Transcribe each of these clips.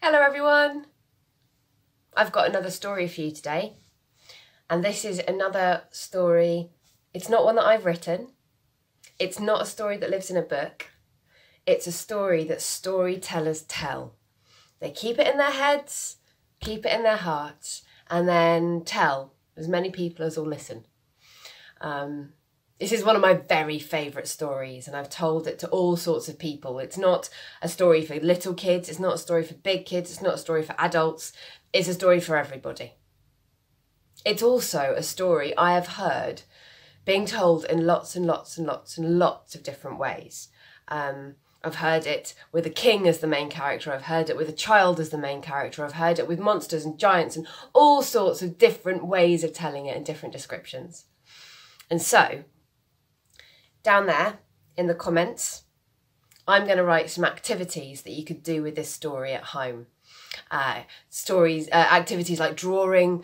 Hello everyone! I've got another story for you today, and this is another story. It's not one that I've written, it's not a story that lives in a book, it's a story that storytellers tell. They keep it in their heads, keep it in their hearts, and then tell as many people as will listen. This is one of my very favourite stories, and I've told it to all sorts of people. It's not a story for little kids, it's not a story for big kids, it's not a story for adults, it's a story for everybody. It's also a story I have heard being told in lots and lots and lots and lots of different ways. I've heard it with a king as the main character, I've heard it with a child as the main character, I've heard it with monsters and giants and all sorts of different ways of telling it and different descriptions. And so, down there in the comments, I'm going to write some activities that you could do with this story at home. Activities like drawing,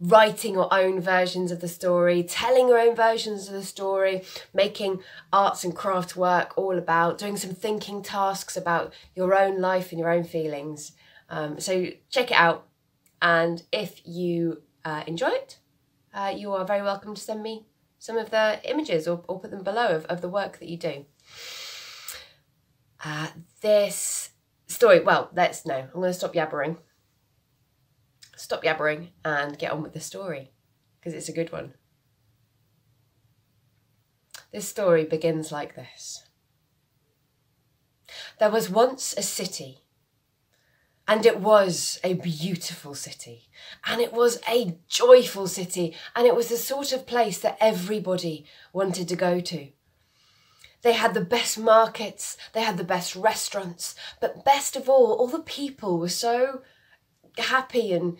writing your own versions of the story, telling your own versions of the story, making arts and craft work all about, doing some thinking tasks about your own life and your own feelings. So check it out, and if you enjoy it, you are very welcome to send me some of the images or put them below of the work that you do. This story, well, I'm going to stop yabbering. Stop yabbering and get on with the story, because it's a good one. This story begins like this. There was once a city, and it was a beautiful city, and it was a joyful city, and it was the sort of place that everybody wanted to go to. They had the best markets, they had the best restaurants, but best of all the people were so happy and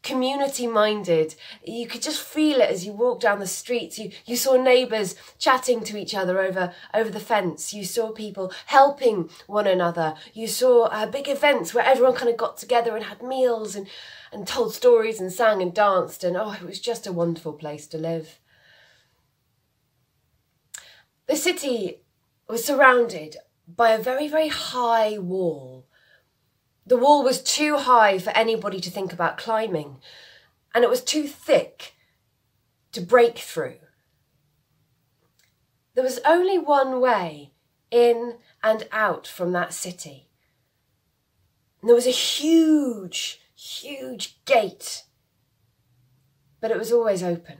community-minded. You could just feel it as you walked down the streets. You saw neighbours chatting to each other over the fence. You saw people helping one another. You saw big events where everyone kind of got together and had meals and told stories and sang and danced. And it was just a wonderful place to live. The city was surrounded by a very, very high wall. The wall was too high for anybody to think about climbing, and it was too thick to break through. There was only one way in and out from that city. And there was a huge, huge gate, but it was always open.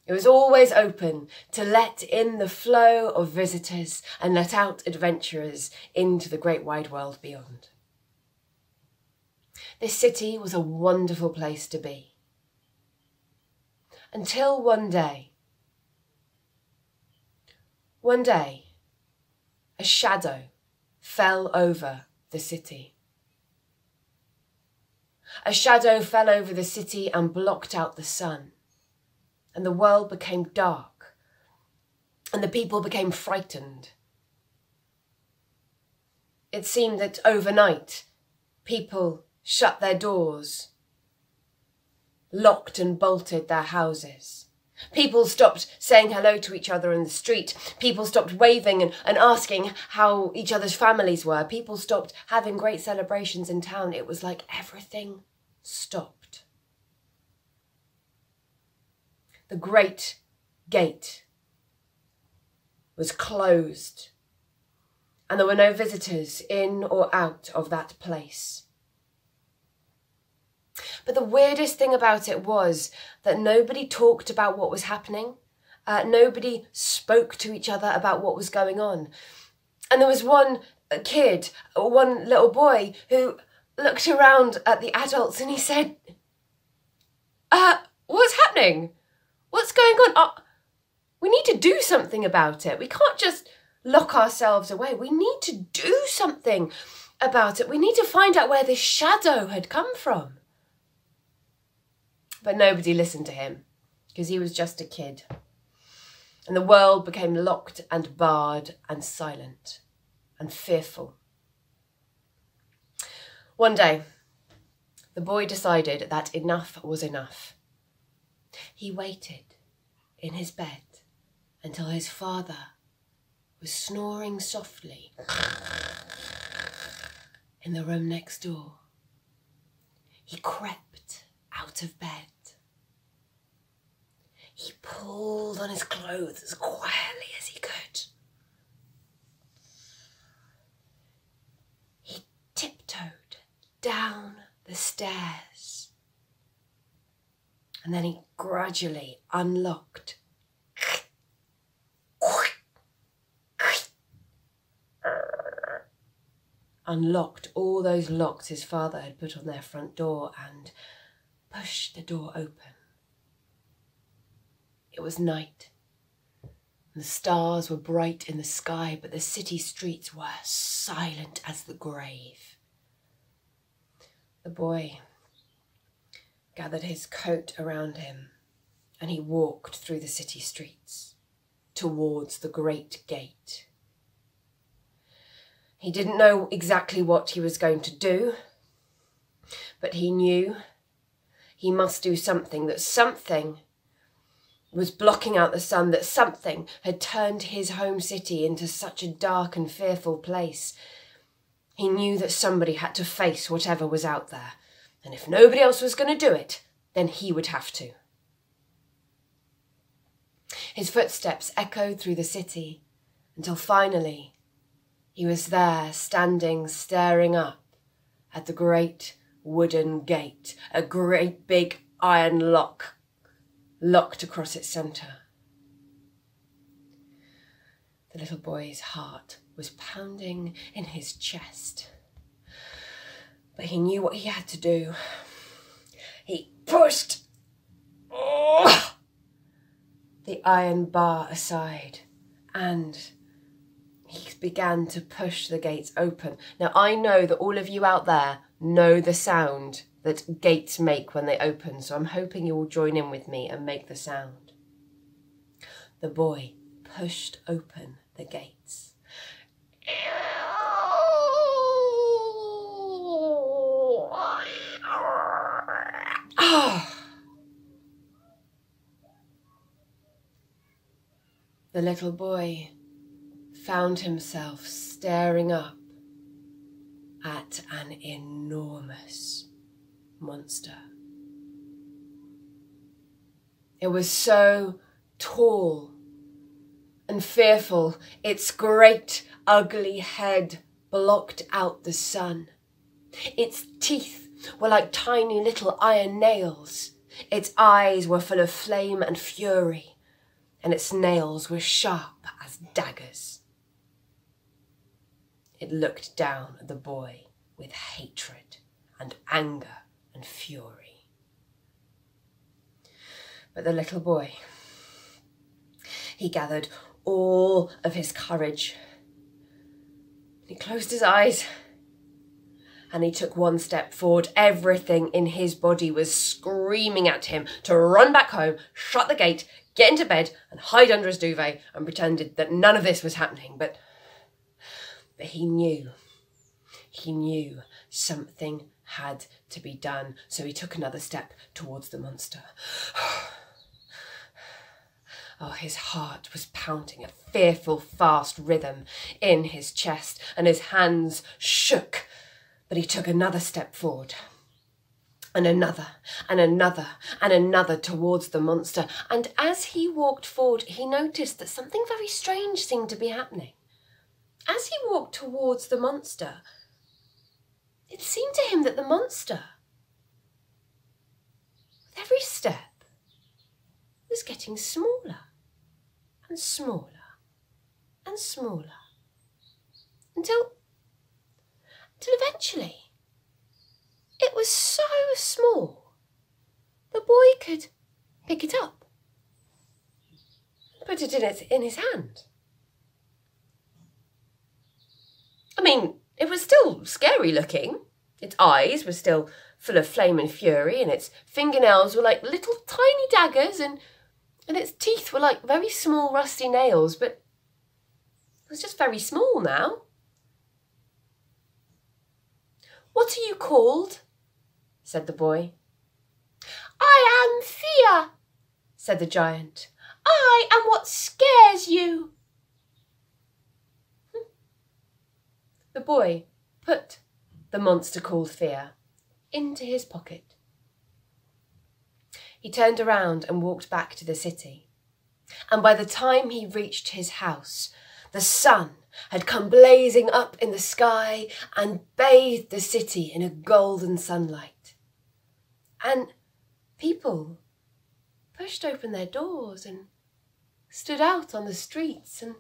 It was always open to let in the flow of visitors and let out adventurers into the great wide world beyond. This city was a wonderful place to be. Until one day, a shadow fell over the city. A shadow fell over the city and blocked out the sun. And the world became dark, and the people became frightened. It seemed that overnight, people shut their doors, locked and bolted their houses. People stopped saying hello to each other in the street. People stopped waving and asking how each other's families were. People stopped having great celebrations in town. It was like everything stopped. The great gate was closed, and there were no visitors in or out of that place. But the weirdest thing about it was that nobody talked about what was happening. Nobody spoke to each other about what was going on. And there was one kid, or one little boy, who looked around at the adults and he said, what's happening? What's going on? We need to do something about it. We can't just lock ourselves away. We need to do something about it. We need to find out where this shadow had come from. But nobody listened to him, because he was just a kid. And the world became locked and barred and silent and fearful. One day, the boy decided that enough was enough. He waited in his bed until his father was snoring softly in the room next door. He crept out of bed. He pulled on his clothes as quietly as he could. He tiptoed down the stairs. And then he gradually unlocked all those locks his father had put on their front door and pushed the door open. It was night. The stars were bright in the sky, but the city streets were silent as the grave. The boy gathered his coat around him and he walked through the city streets towards the great gate. He didn't know exactly what he was going to do, but he knew he must do something, that something was blocking out the sun, that something had turned his home city into such a dark and fearful place. He knew that somebody had to face whatever was out there, and if nobody else was going to do it, then he would have to. His footsteps echoed through the city until finally he was there, standing, staring up at the great wooden gate, a great big iron lock locked across its centre. The little boy's heart was pounding in his chest, but he knew what he had to do. He pushed the iron bar aside and he began to push the gates open. Now, I know that all of you out there know the sound that gates make when they open, so I'm hoping you will join in with me and make the sound. The boy pushed open the gates. The little boy found himself staring up at an enormous monster. It was so tall and fearful. Its great ugly head blocked out the sun. Its teeth were like tiny little iron nails. Its eyes were full of flame and fury, and its nails were sharp as daggers. It looked down at the boy with hatred and anger and fury. But the little boy, he gathered all of his courage. He closed his eyes and he took one step forward. Everything in his body was screaming at him to run back home, shut the gate, get into bed and hide under his duvet and pretended that none of this was happening. But he knew something had to be done, so he took another step towards the monster. Oh, his heart was pounding a fearful, fast rhythm in his chest, and his hands shook. But he took another step forward, and another, and another, and another towards the monster. And as he walked forward, he noticed that something very strange seemed to be happening. As he walked towards the monster, it seemed to him that the monster, with every step, was getting smaller and smaller and smaller until eventually it was so small the boy could pick it up and put it in his hand. I mean, it was still scary looking. Its eyes were still full of flame and fury, and its fingernails were like little tiny daggers, and its teeth were like very small rusty nails, but it was just very small now. "What are you called?" said the boy. "I am Fear," said the giant. "I am what scares you." The boy put the monster called fear into his pocket. He turned around and walked back to the city. And by the time he reached his house, the sun had come blazing up in the sky and bathed the city in a golden sunlight. And people pushed open their doors and stood out on the streets, and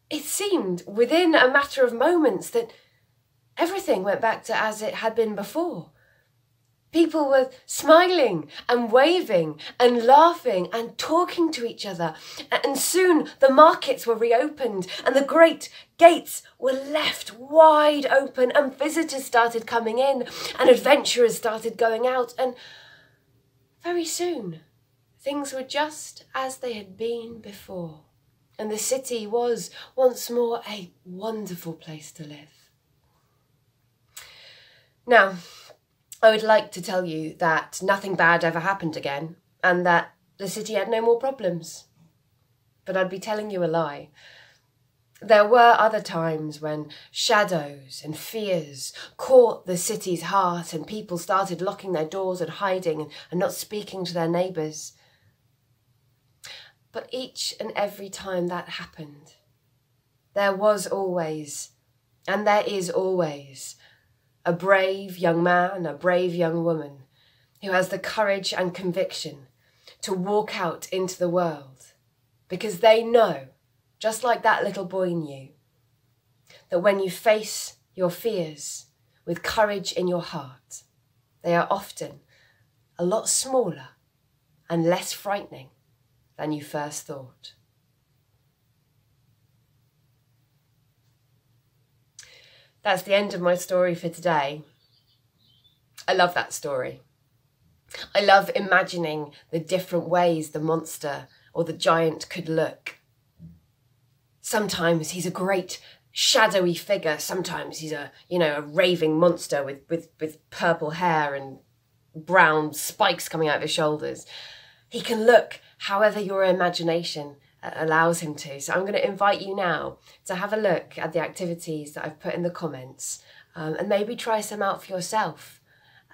it seemed within a matter of moments that everything went back to as it had been before. People were smiling and waving and laughing and talking to each other. And soon the markets were reopened and the great gates were left wide open, and visitors started coming in and adventurers started going out. And very soon things were just as they had been before. And the city was once more a wonderful place to live. Now, I would like to tell you that nothing bad ever happened again and that the city had no more problems. But I'd be telling you a lie. There were other times when shadows and fears caught the city's heart and people started locking their doors and hiding and not speaking to their neighbours. But each and every time that happened, there was always, and there is always, a brave young man, a brave young woman who has the courage and conviction to walk out into the world, because they know, just like that little boy knew, that when you face your fears with courage in your heart, they are often a lot smaller and less frightening than you first thought. That's the end of my story for today. I love that story. I love imagining the different ways the monster or the giant could look. Sometimes he's a great shadowy figure. Sometimes he's a raving monster with purple hair and brown spikes coming out of his shoulders. He can look however your imagination allows him to. So I'm going to invite you now to have a look at the activities that I've put in the comments and maybe try some out for yourself.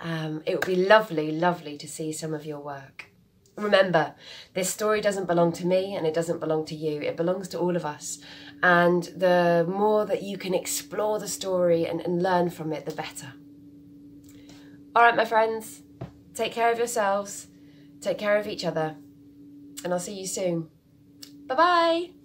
It would be lovely, lovely to see some of your work. Remember, this story doesn't belong to me and it doesn't belong to you. It belongs to all of us. And the more that you can explore the story and learn from it, the better. All right, my friends, take care of yourselves, take care of each other, and I'll see you soon. Bye-bye.